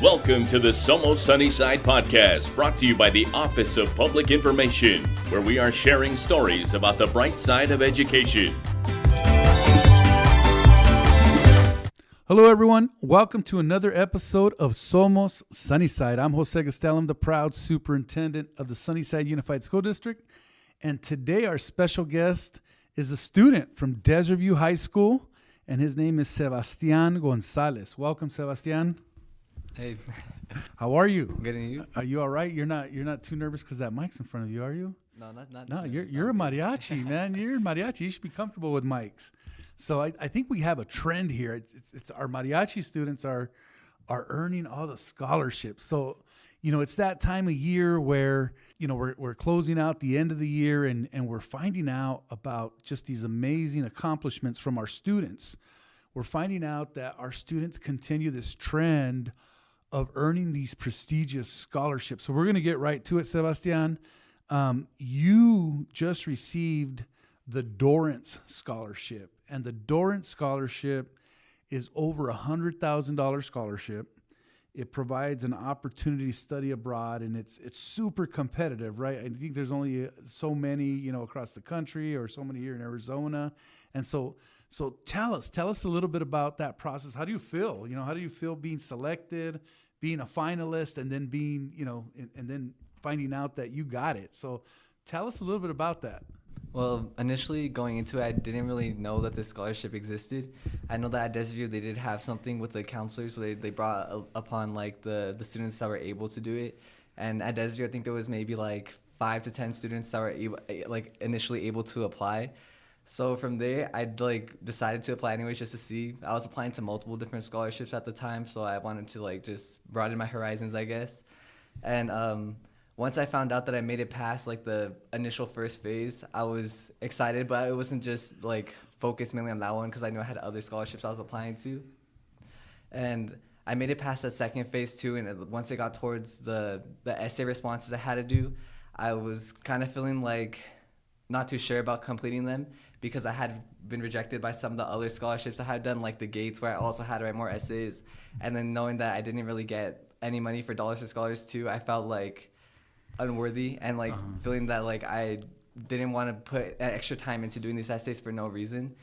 Welcome to the Somos Sunnyside podcast, brought to you by the Office of Public Information, where we are sharing stories about the bright side of education. Hello, everyone. Welcome to another episode of Somos Sunnyside. I'm Jose Gastelum, the proud superintendent of the Sunnyside Unified School District. And today our special guest is a student from Desert View High School, and his name is Sebastian Gonzalez. Welcome, Sebastian. Hey. How are you? Good, and you? Are you all right? You're not too nervous because that mic's in front of you, are you? No, not No, too you're a mariachi, man. You're a mariachi. You should be comfortable with mics. So I think we have a trend here. It's our mariachi students are earning all the scholarships. So, it's that time of year where, we're closing out the end of the year and we're finding out about just these amazing accomplishments from our students. We're finding out that our students continue this trend of earning these prestigious scholarships. So we're going to get right to it, Sebastian. You just received the Dorrance Scholarship, and the Dorrance Scholarship is over $100,000 scholarship. It provides an opportunity to study abroad, and it's super competitive, right? I think there's only so many, across the country, or so many here in Arizona, and so tell us a little bit about that process. How do you feel? How do you feel being selected, being a finalist, and then being, and then finding out that you got it? So tell us a little bit about that. Well, initially going into it, I didn't really know that this scholarship existed. I know that at Desert View they did have something with the counselors where they brought upon the students that were able to do it. And at Desert View, I think there was maybe 5 to 10 students that were initially able to apply. So from there, I decided to apply anyways just to see. I was applying to multiple different scholarships at the time, so I wanted to just broaden my horizons, I guess. And once I found out that I made it past the initial first phase, I was excited, but I wasn't just focused mainly on that one because I knew I had other scholarships I was applying to. And I made it past that second phase too, and once it got towards the essay responses I had to do, I was kind of feeling not too sure about completing them because I had been rejected by some of the other scholarships I had done, like the Gates, where I also had to write more essays. And then knowing that I didn't really get any money for Dollars to Scholars too, I felt unworthy and feeling that I didn't want to put extra time into doing these essays for no reason.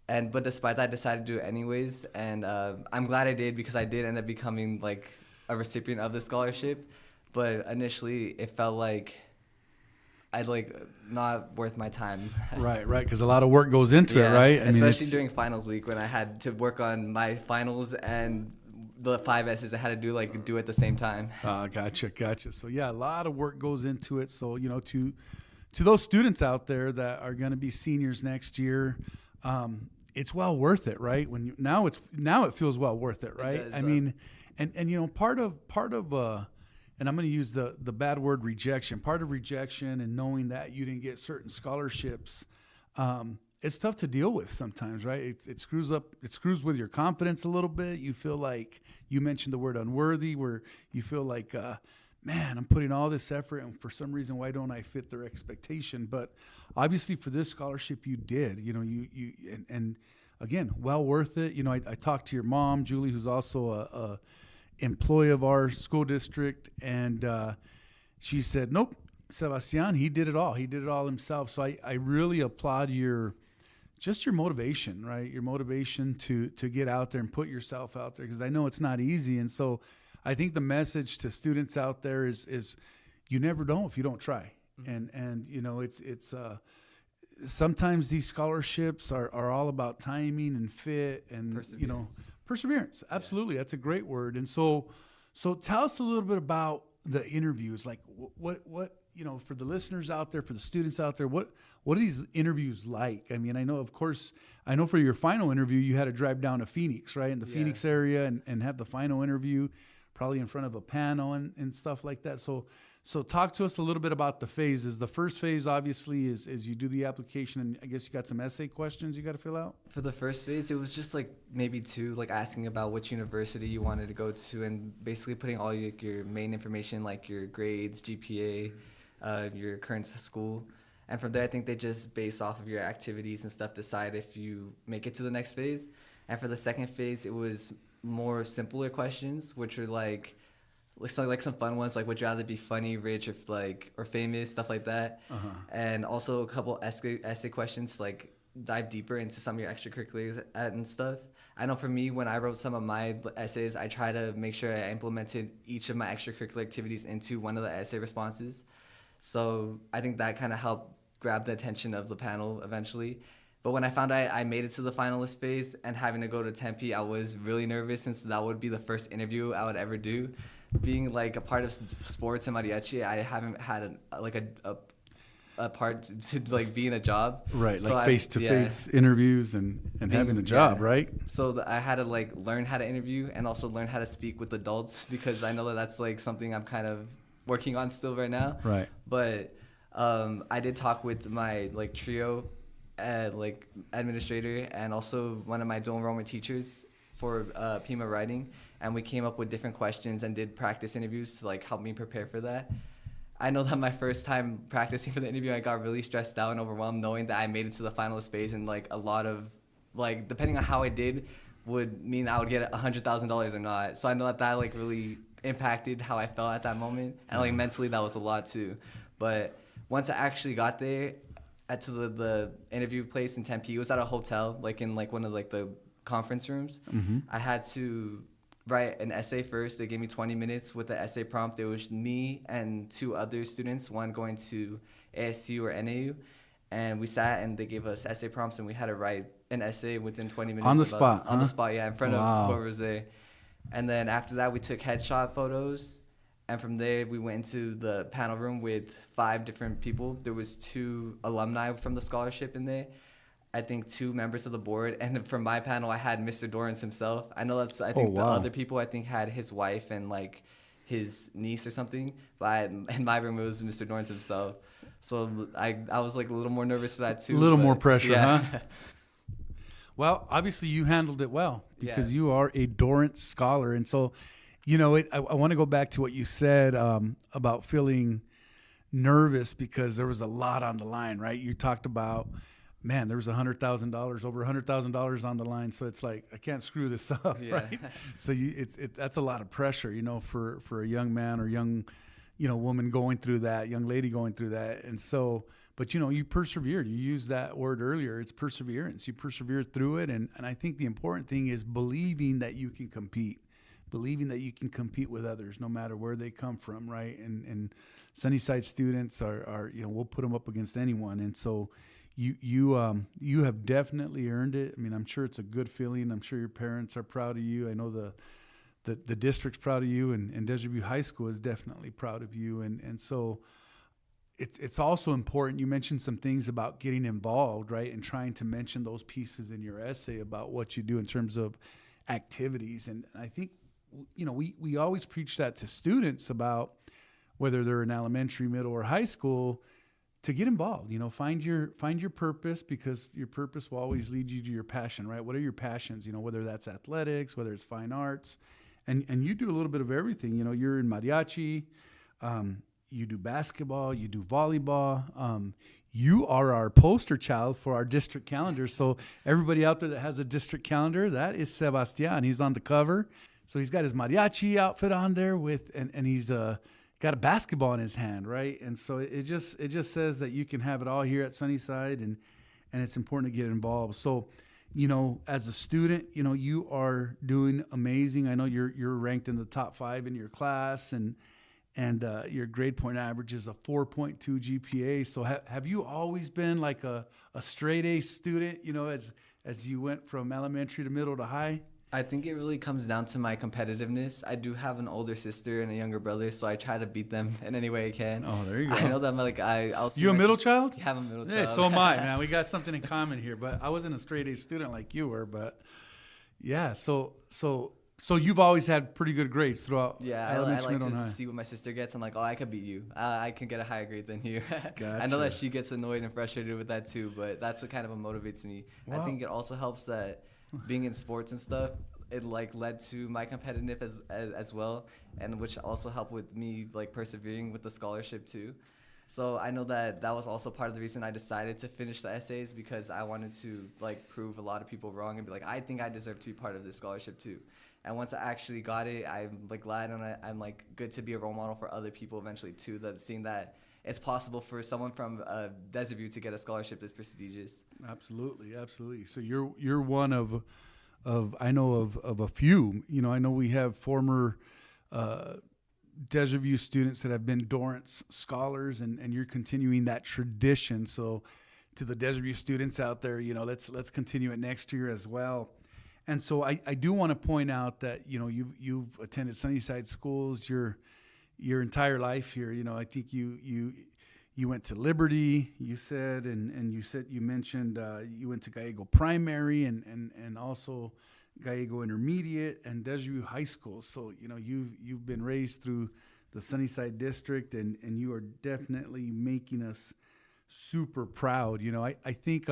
But despite that, I decided to do it anyways. And I'm glad I did because I did end up becoming a recipient of the scholarship. But initially, it felt not worth my time. Right, because a lot of work goes into it, right? Especially during finals week when I had to work on my finals and the 5 essays I had to do at the same time. Gotcha. So yeah, a lot of work goes into it. So to those students out there that are going to be seniors next year, it's well worth it, right? Now it feels well worth it, right? It does, and part of and I'm going to use the bad word rejection. Part of rejection and knowing that you didn't get certain scholarships, it's tough to deal with sometimes, right? It screws with your confidence a little bit. You feel like, you mentioned the word unworthy, where you feel man, I'm putting all this effort and for some reason, why don't I fit their expectation? But obviously for this scholarship, you did, and again, well worth it. I talked to your mom, Julie, who's also a employee of our school district, and she said, nope, Sebastian, he did it all himself. So I really applaud your motivation, right? Your motivation to get out there and put yourself out there, because I know it's not easy. And so I think the message to students out there is you never know if you don't try. Mm-hmm. And it's sometimes these scholarships are all about timing and fit and perseverance. Absolutely. Yeah. That's a great word. And so tell us a little bit about the interviews. What for the listeners out there, for the students out there, what are these interviews like? I know for your final interview, you had to drive down to Phoenix, right? In the Phoenix area and have the final interview, probably in front of a panel and stuff like that. So talk to us a little bit about the phases. The first phase, obviously, is you do the application, and I guess you got some essay questions you got to fill out. For the first phase, it was just maybe 2, asking about which university you wanted to go to, and basically putting all your main information, your grades, GPA, your current school. And from there, I think they just, based off of your activities and stuff, decide if you make it to the next phase. And for the second phase, it was more simpler questions, which are like some fun ones, like would you rather be funny, rich, or famous, stuff like that. And also a couple essay questions, like dive deeper into some of your extracurriculars and stuff. I know for me, when I wrote some of my essays, I try to make sure I implemented each of my extracurricular activities into one of the essay responses. So I think that kind of helped grab the attention of the panel eventually. But when I found I made it to the finalist phase and having to go to Tempe, I was really nervous since that would be the first interview I would ever do. Being like a part of sports and mariachi, I haven't had a part to like be in a job. Right, so like face-to-face interviews and having a job, right? So I had to like learn how to interview and also learn how to speak with adults, because I know that that's like something I'm kind of working on still right now. Right. But I did talk with my like trio like administrator and also one of my dual enrollment teachers for PIMA writing, and we came up with different questions and did practice interviews to like help me prepare for that. I know that my first time practicing for the interview, I got really stressed out and overwhelmed knowing that I made it to the finalist phase, and like a lot of like depending on how I did would mean I would get $100,000 or not. So I know that like really impacted how I felt at that moment, and like mentally that was a lot too. But once I actually got there to the interview place in Tempe, it was at a hotel, like in like one of like the conference rooms. I had to write an essay first. They gave me 20 minutes with the essay prompt. It was me and two other students, one going to ASU or NAU, and we sat and they gave us essay prompts, and we had to write an essay within 20 minutes. On the spot, On the spot, yeah, in front of whoever was there. And then after that, we took headshot photos, and from there, we went into the panel room with 5 different people. There was 2 alumni from the scholarship in there, I think 2 members of the board, and from my panel, I had Mr. Dorrance himself. I know the other people, I think, had his wife and like his niece or something, but in my room, it was Mr. Dorrance himself. So I was like a little more nervous for that too. A little more pressure, huh? Well, obviously you handled it well because you are a Dorrance Scholar. And so, you know, I want to go back to what you said about feeling nervous because there was a lot on the line, right? You talked about, man, there was $100,000, over $100,000 on the line. So it's like, I can't screw this up, right? So that's a lot of pressure, you know, for a young man or young, you know, woman going through that, young lady going through that. And so, but, you know, you persevered. You used that word earlier. It's perseverance. You persevered through it. And I think the important thing is believing that you can compete, believing that you can compete with others no matter where they come from, right? And Sunnyside students are, you know, we'll put them up against anyone. And so you have definitely earned it. I mean, I'm sure it's a good feeling. I'm sure your parents are proud of you. I know the district's proud of you, and Desert View High School is definitely proud of you. And so it's also important. You mentioned some things about getting involved, right? And trying to mention those pieces in your essay about what you do in terms of activities. And I think, you know, we always preach that to students about whether they're in elementary, middle, or high school, to get involved. You know, find your purpose, because your purpose will always lead you to your passion, right? What are your passions? You know, whether that's athletics, whether it's fine arts, and you do a little bit of everything. You know, you're in mariachi, you do basketball, you do volleyball. You are our poster child for our district calendar. So everybody out there that has a district calendar, that is Sebastian. He's on the cover. So he's got his mariachi outfit on there and he's got a basketball in his hand, right? And so it just says that you can have it all here at Sunnyside, and it's important to get involved. So, you know, as a student, you know, you are doing amazing. I know you're ranked in the top 5 in your class, and your grade point average is a 4.2 GPA. So have you always been like a straight A student, you know, as you went from elementary to middle to high? I think it really comes down to my competitiveness. I do have an older sister and a younger brother, so I try to beat them in any way I can. Oh, there you go. I know that I'll see. You a middle child? Yeah, I'm a middle child. Yeah, so am I, man. We got something in common here. But I wasn't a straight A student like you were. But yeah, so you've always had pretty good grades throughout. Yeah, I like to see what my sister gets. I'm like, oh, I could beat you. I can get a higher grade than you. Gotcha. I know that she gets annoyed and frustrated with that too, but that's what kind of motivates me. Wow. I think it also helps that being in sports and stuff, it like led to my competitiveness as well, and which also helped with me like persevering with the scholarship too. So I know that was also part of the reason I decided to finish the essays, because I wanted to like prove a lot of people wrong and be like, I think I deserve to be part of this scholarship too. And once I actually got it, I'm like glad, and I'm like good to be a role model for other people eventually too. That seeing that it's possible for someone from Desert View to get a scholarship this prestigious. Absolutely, absolutely. So you're one of I know of a few. You know, I know we have former Desert View students that have been Dorrance Scholars, and you're continuing that tradition. So to the Desert View students out there, you know, let's continue it next year as well. And so I do want to point out that, you know, you've attended Sunnyside schools your entire life here. You know, I think you went to Liberty, you said, and you mentioned you went to Gallego Primary and also Gallego Intermediate and Desert View High School. So, you know, you've been raised through the Sunnyside District, and you are definitely making us super proud. You know, I think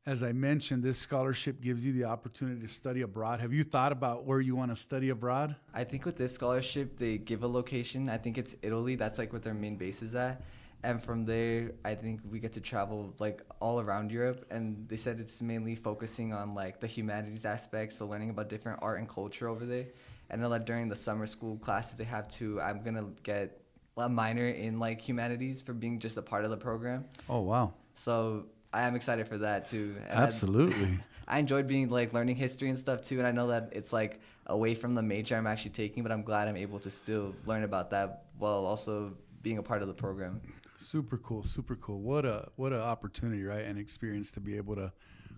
as I mentioned, this scholarship gives you the opportunity to study abroad. Have you thought about where you want to study abroad? I think with this scholarship, they give a location. I think it's Italy. That's like what their main base is at. And from there, I think we get to travel like all around Europe. And they said it's mainly focusing on like the humanities aspects, so learning about different art and culture over there. And then like during the summer school classes they have too, I'm going to get a minor in like humanities for being just a part of the program. Oh, wow. So I am excited for that too. And absolutely. I enjoyed being like learning history and stuff too, and I know that it's like away from the major I'm actually taking, but I'm glad I'm able to still learn about that while also being a part of the program. Super cool, super cool. What a opportunity, right? And experience to be able to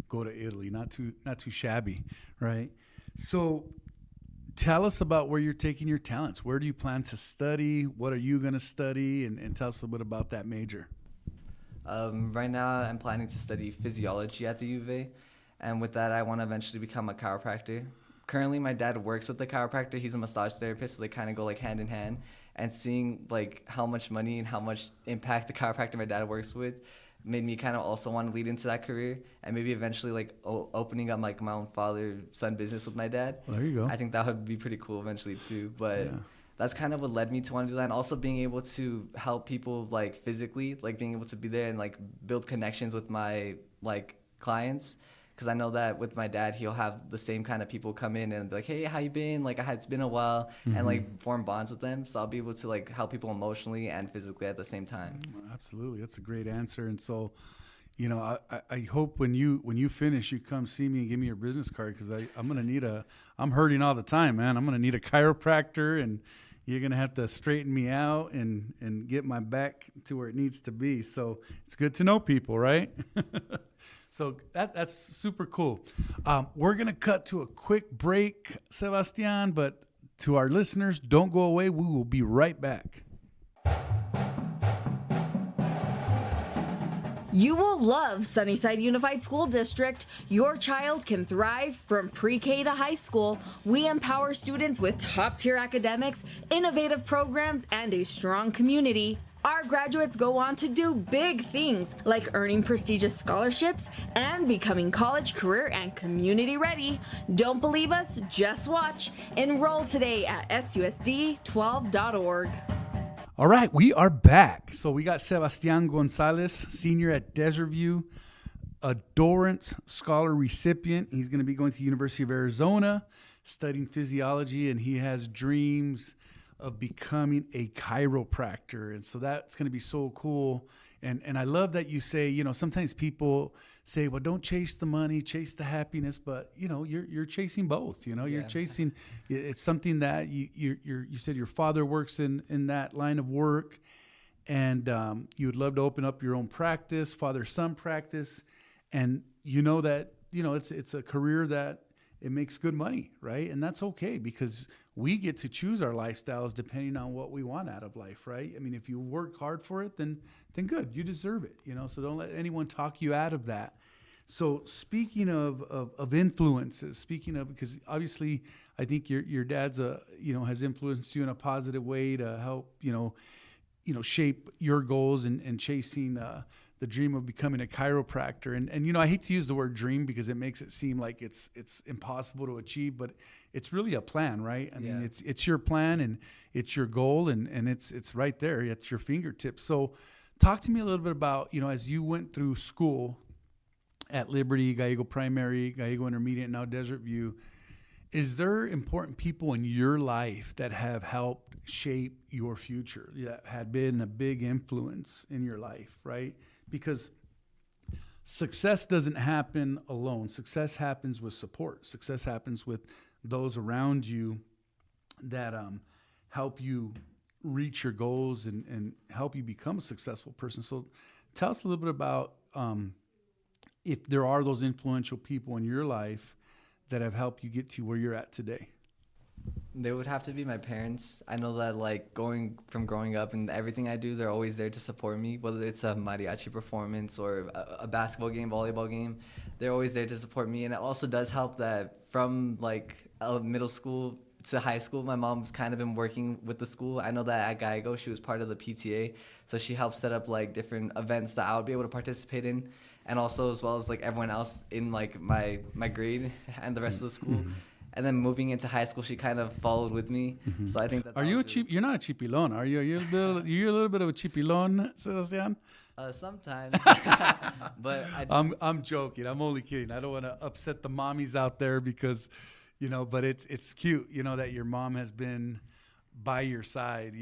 go to Italy. Not too shabby, right? So tell us about where you're taking your talents. Where do you plan to study? What are you going to study? And tell us a little bit about that major. Right now, I'm planning to study physiology at the U of A, and with that, I want to eventually become a chiropractor. Currently, my dad works with the chiropractor. He's a massage therapist, so they kind of go like hand in hand. And seeing like how much money and how much impact the chiropractor my dad works with made me kind of also want to lead into that career, and maybe eventually like opening up like my own father-son business with my dad. Well, there you go. I think that would be pretty cool eventually too, but. Yeah. That's kind of what led me to want to do that, and also being able to help people like physically, like being able to be there and like build connections with my like clients, because I know that with my dad he'll have the same kind of people come in and be like, hey, how you been, like it's been a while, and like form bonds with them. So I'll be able to like help people emotionally and physically at the same time. Absolutely, that's a great answer. And so, you know, I hope when you finish, you come see me and give me your business card, because I'm gonna need I'm hurting all the time, man. I'm gonna need a chiropractor, and you're going to have to straighten me out and get my back to where it needs to be. So it's good to know people, right? So that's super cool. We're going to cut to a quick break, Sebastian, but to our listeners, don't go away. We will be right back. You will love Sunnyside Unified School District. Your child can thrive from pre-K to high school. We empower students with top-tier academics, innovative programs, and a strong community. Our graduates go on to do big things like earning prestigious scholarships and becoming college, career, and community ready. Don't believe us? Just watch. Enroll today at susd12.org. All right, we are back. So we got Sebastian Gonzalez, senior at Desert View, a Dorrance Scholar recipient. He's going to be going to the University of Arizona, studying physiology, and he has dreams of becoming a chiropractor. And so that's going to be so cool. And I love that you say, you know, sometimes people say, well, don't chase the money, chase the happiness, but you know, you're chasing both. You know, you're chasing. It's something that you said your father works in that line of work, and you would love to open up your own practice, father-son practice, and you know that it's a career that it makes good money, right? And that's okay, because we get to choose our lifestyles depending on what we want out of life, right? I mean, if you work hard for it, then good, you deserve it, you know? So don't let anyone talk you out of that. So speaking of influences, because obviously I think your dad's has influenced you in a positive way to help, shape your goals and chasing the dream of becoming a chiropractor. And I hate to use the word dream because it makes it seem like it's impossible to achieve, but it's really a plan, right? I mean, it's your plan and it's your goal, and it's right there at your fingertips. So talk to me a little bit about, as you went through school at Liberty, Gallego Primary, Gallego Intermediate, now Desert View, Is there important people in your life that have helped shape your future, that had been a big influence in your life, right? Because success doesn't happen alone. Success happens with support. Success happens with those around you that help you reach your goals and help you become a successful person. So tell us a little bit about if there are those influential people in your life that have helped you get to where you're at today. They would have to be my parents. I know that like growing up and everything I do, they're always there to support me, whether it's a mariachi performance or a basketball game, volleyball game. They're always there to support me. And it also does help that from like middle school to high school, my mom's kind of been working with the school. I know that at Geigo, she was part of the PTA, so she helped set up like different events that I would be able to participate in, and also as well as like everyone else in like my grade and the rest of the school. Mm-hmm. And then moving into high school, she kind of followed with me. Mm-hmm. So I think that. Are you a cheap? You're not a cheapilon, are you? You're a little bit of a cheapilon, Sebastian. Sometimes, but I'm joking. I'm only kidding. I don't want to upset the mommies out there because, but it's cute, that your mom has been by your side,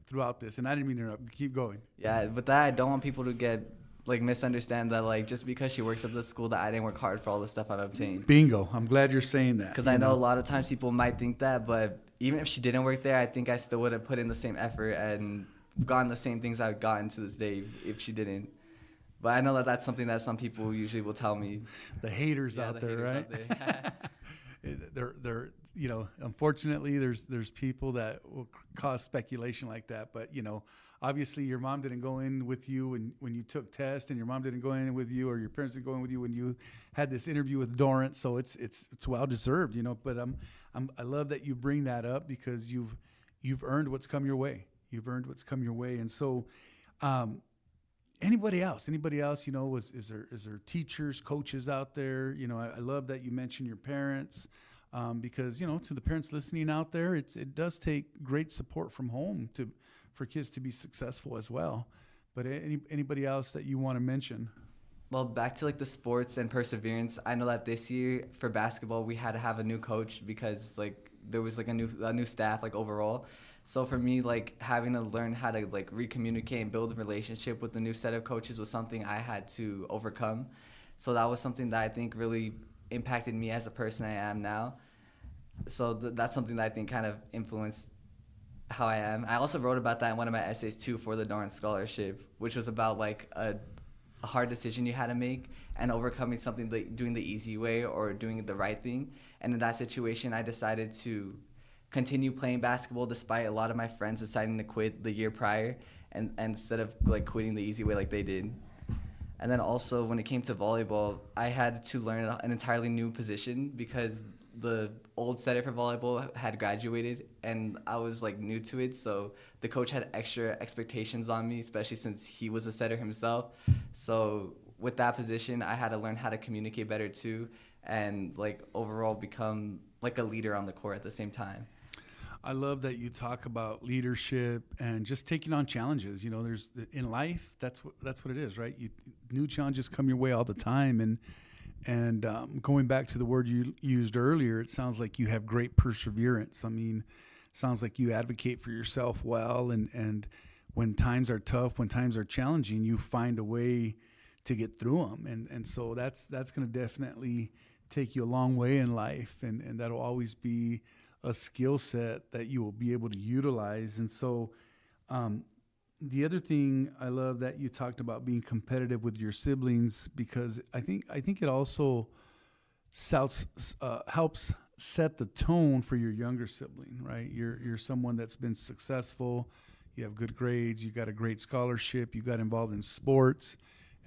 throughout this. And I didn't mean to interrupt. Keep going. Yeah, but that I don't want people to get like misunderstand that like just because she works at the school that I didn't work hard for all the stuff I've obtained. Bingo. I'm glad you're saying that. Because I know a lot of times people might think that, but even if she didn't work there, I think I still would have put in the same effort and gotten the same things I've gotten to this day if she didn't. But I know that that's something that some people usually will tell me. The haters out there, right? They're unfortunately there's people that will cause speculation like that, but obviously your mom didn't go in with you when you took tests, and your mom didn't go in with you, or your parents didn't go in with you when you had this interview with Dorrance, so it's well deserved, but I love that you bring that up because you've earned what's come your way. You've earned what's come your way. And so anybody else, is there teachers, coaches out there? I love that you mentioned your parents, because, to the parents listening out there, it does take great support from home for kids to be successful as well. But anybody else that you want to mention? Well, back to like the sports and perseverance. I know that this year for basketball, we had to have a new coach because like there was like a new staff like overall. So for me, like having to learn how to like recommunicate and build a relationship with the new set of coaches was something I had to overcome. So that was something that I think really impacted me as a person I am now. So that's something that I think kind of influenced how I am. I also wrote about that in one of my essays too for the Dorrance Scholarship, which was about like a hard decision you had to make and overcoming something like doing the easy way or doing the right thing. And in that situation, I decided to continue playing basketball despite a lot of my friends deciding to quit the year prior, and instead of like quitting the easy way like they did. And then also when it came to volleyball, I had to learn an entirely new position because the old setter for volleyball had graduated and I was like new to it, so the coach had extra expectations on me, especially since he was a setter himself. So with that position, I had to learn how to communicate better too, and like overall become like a leader on the court at the same time. I love that you talk about leadership and just taking on challenges. There's in life, that's what it is, right? New challenges come your way all the time, and going back to the word you used earlier, it sounds like you have great perseverance. I mean, sounds like you advocate for yourself well, and when times are tough, when times are challenging, you find a way to get through them, and so that's going to definitely take you a long way in life, and that'll always be a skill set that you will be able to utilize. And so the other thing I love that you talked about being competitive with your siblings, because I think it also helps set the tone for your younger sibling, right? You're someone that's been successful, you have good grades, you got a great scholarship, you got involved in sports.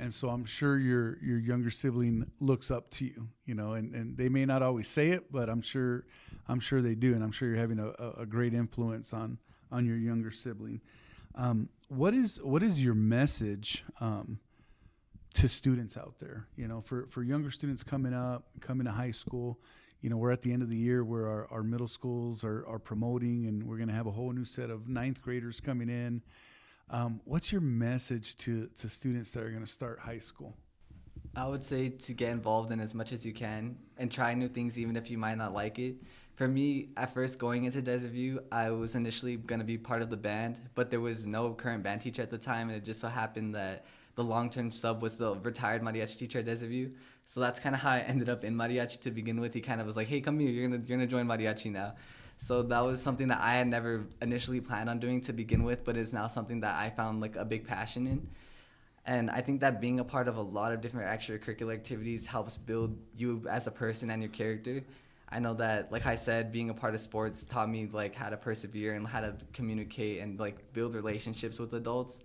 And so I'm sure your younger sibling looks up to you, and they may not always say it, but I'm sure they do, and I'm sure you're having a great influence on your younger sibling. What is your message to students out there? For younger students coming to high school, we're at the end of the year where our middle schools are promoting, and we're going to have a whole new set of ninth graders coming in. What's your message to students that are going to start high school? I would say to get involved in as much as you can and try new things even if you might not like it. For me, at first going into Desert View, I was initially going to be part of the band, but there was no current band teacher at the time, and it just so happened that the long-term sub was the retired mariachi teacher at Desert View. So that's kind of how I ended up in mariachi to begin with. He kind of was like, "Hey, come here, you're gonna join mariachi now." So that was something that I had never initially planned on doing to begin with, but it's now something that I found like a big passion in. And I think that being a part of a lot of different extracurricular activities helps build you as a person and your character. I know that, like I said, being a part of sports taught me like how to persevere and how to communicate and like build relationships with adults.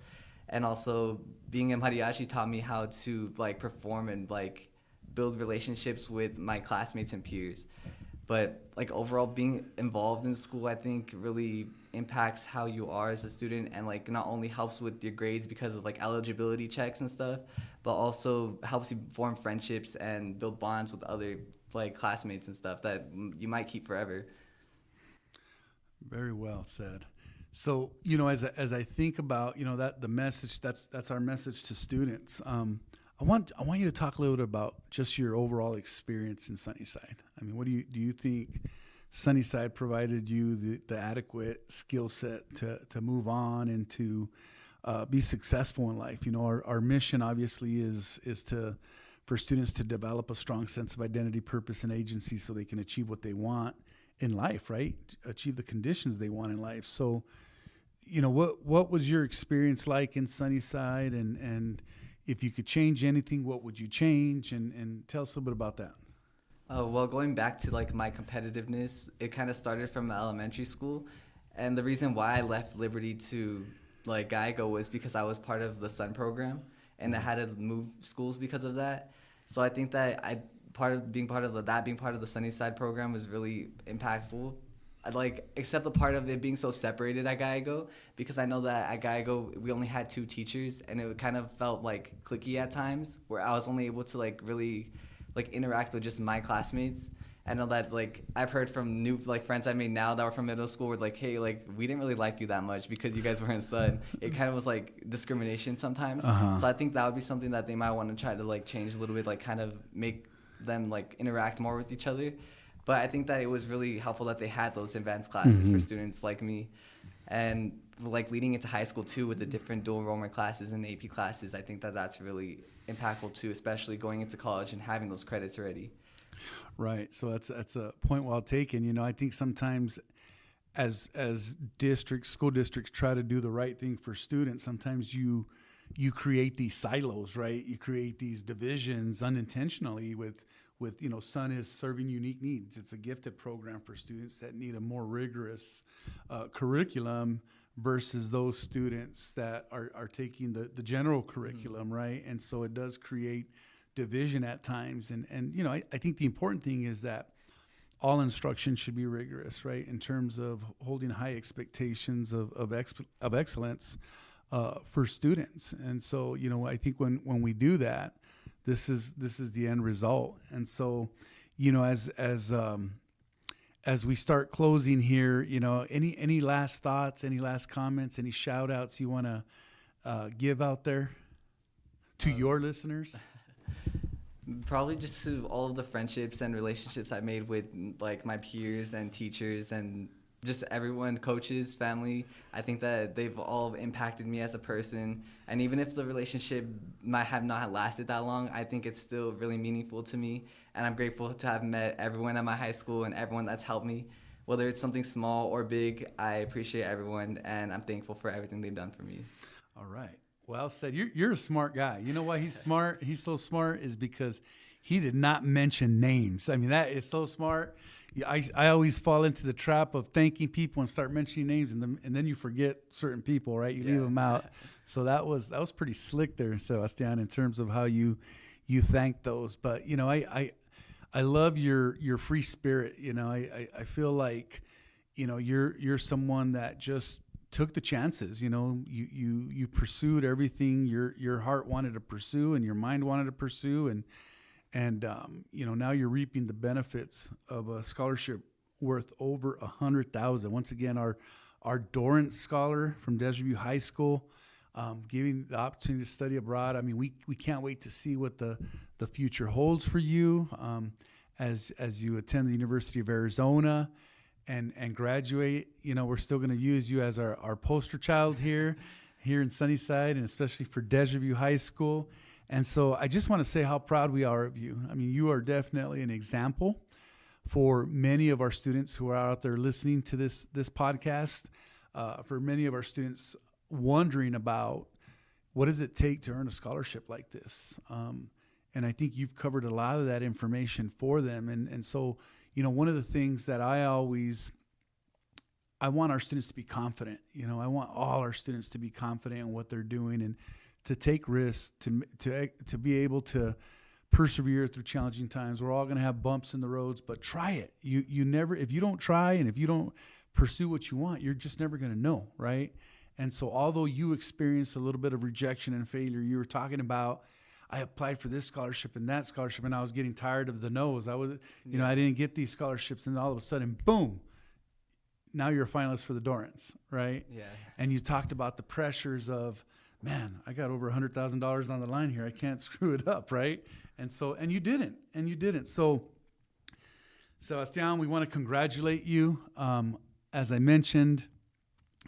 And also being in mariachi taught me how to like perform and like build relationships with my classmates and peers. But like overall being involved in school, I think really impacts how you are as a student, and like not only helps with your grades because of like eligibility checks and stuff, but also helps you form friendships and build bonds with other like classmates and stuff that you might keep forever. Very well said. So, as I think about, that the message, that's our message to students. I want you to talk a little bit about just your overall experience in Sunnyside. I mean, what do you think Sunnyside provided you the adequate skill set to move on and to be successful in life? Our mission obviously is for students to develop a strong sense of identity, purpose, and agency so they can achieve what they want in life, right? Achieve the conditions they want in life. So, what was your experience like in Sunnyside, and if you could change anything, what would you change? And tell us a little bit about that. Well, going back to like my competitiveness, it kind of started from elementary school, and the reason why I left Liberty to like Geico was because I was part of the S.U.N program, and I had to move schools because of that. So I think that being part of the Sunnyside program was really impactful. Except the part of it being so separated at Geico, because I know that at Geico we only had 2 teachers, and it kind of felt like cliquey at times, where I was only able to like really like interact with just my classmates. I know that like I've heard from new like friends I made now that were from middle school were like, "Hey, like we didn't really like you that much because you guys were in S.U.N." It kind of was like discrimination sometimes. So I think that would be something that they might want to try to like change a little bit, like kind of make them like interact more with each other. But I think that it was really helpful that they had those advanced classes for students like me. And like leading into high school too with the different dual enrollment classes and AP classes, I think that that's really impactful too, especially going into college and having those credits already. Right. So that's a point well taken. I think sometimes as school districts try to do the right thing for students, sometimes you create these silos, right? You create these divisions unintentionally with S.U.N is serving unique needs. It's a gifted program for students that need a more rigorous curriculum versus those students that are taking the general curriculum, right? And so it does create division at times. And I think the important thing is that all instruction should be rigorous, right? In terms of holding high expectations of excellence for students. And so, I think when we do that, this is the end result. And so, as we start closing here, any last thoughts, any last comments, any shout outs you want to give out there to your listeners? Probably just to all of the friendships and relationships I made with like my peers and teachers and just everyone, coaches, family. I think that they've all impacted me as a person. And even if the relationship might have not lasted that long, I think it's still really meaningful to me. And I'm grateful to have met everyone at my high school and everyone that's helped me. Whether it's something small or big, I appreciate everyone, and I'm thankful for everything they've done for me. All right. Well said. You're a smart guy. You know why he's smart? He's so smart is because he did not mention names. I mean, that is so smart. I always fall into the trap of thanking people and start mentioning names, and then you forget certain people, right? You leave them out. So that was pretty slick there, Sebastian, in terms of how you thank those. But I love your free spirit. I feel like you're someone that just took the chances. You pursued everything your heart wanted to pursue and your mind wanted to pursue, and now you're reaping the benefits of a scholarship worth over $100,000. Once again, our Dorrance Scholar from Desert View High School, giving the opportunity to study abroad. I mean, we can't wait to see what the future holds for you as you attend the University of Arizona and graduate. You know, we're still going to use you as our poster child here in Sunnyside, and especially for Desert View High School. And so I just want to say how proud we are of you. I mean, you are definitely an example for many of our students who are out there listening to this podcast, for many of our students wondering about what does it take to earn a scholarship like this. And I think you've covered a lot of that information for them. And so, you know, one of the things that I want our students to be confident. You know, I want all our students to be confident in what they're doing and to take risks, to be able to persevere through challenging times. We're all going to have bumps in the roads, but try it. You never, if you don't try and if you don't pursue what you want, you're just never going to know, right? And so although you experienced a little bit of rejection and failure, you were talking about, I applied for this scholarship and that scholarship, and I was getting tired of the no's. I didn't get these scholarships, and all of a sudden, boom, now you're a finalist for the Dorrance, right? Yeah. And you talked about the pressures of, man, I got over $100,000 on the line here. I can't screw it up, right? And you didn't. So, Sebastian, we want to congratulate you. As I mentioned,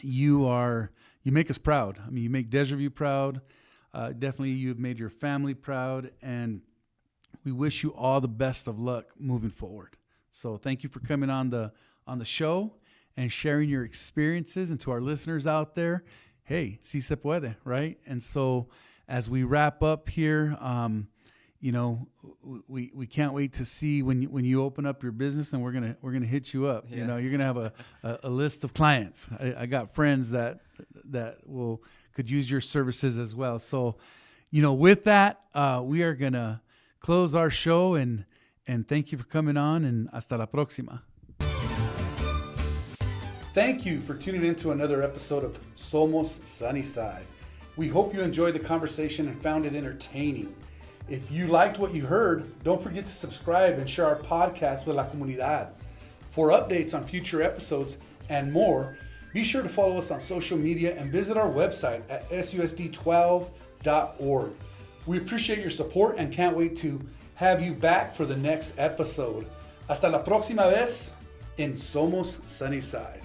you make us proud. I mean, you make Desert View proud. Definitely, you've made your family proud, and we wish you all the best of luck moving forward. So, thank you for coming on the show and sharing your experiences. And to our listeners out there, hey, si se puede, right? And so, as we wrap up here, you know, we can't wait to see when you open up your business, and we're gonna hit you up. Yeah. You know, you're gonna have a list of clients. I got friends that could use your services as well. So, you know, with that, we are gonna close our show and thank you for coming on, and hasta la próxima. Thank you for tuning in to another episode of Somos Sunnyside. We hope you enjoyed the conversation and found it entertaining. If you liked what you heard, don't forget to subscribe and share our podcast with la comunidad. For updates on future episodes and more, be sure to follow us on social media and visit our website at susd12.org. We appreciate your support and can't wait to have you back for the next episode. Hasta la próxima vez en Somos Sunnyside.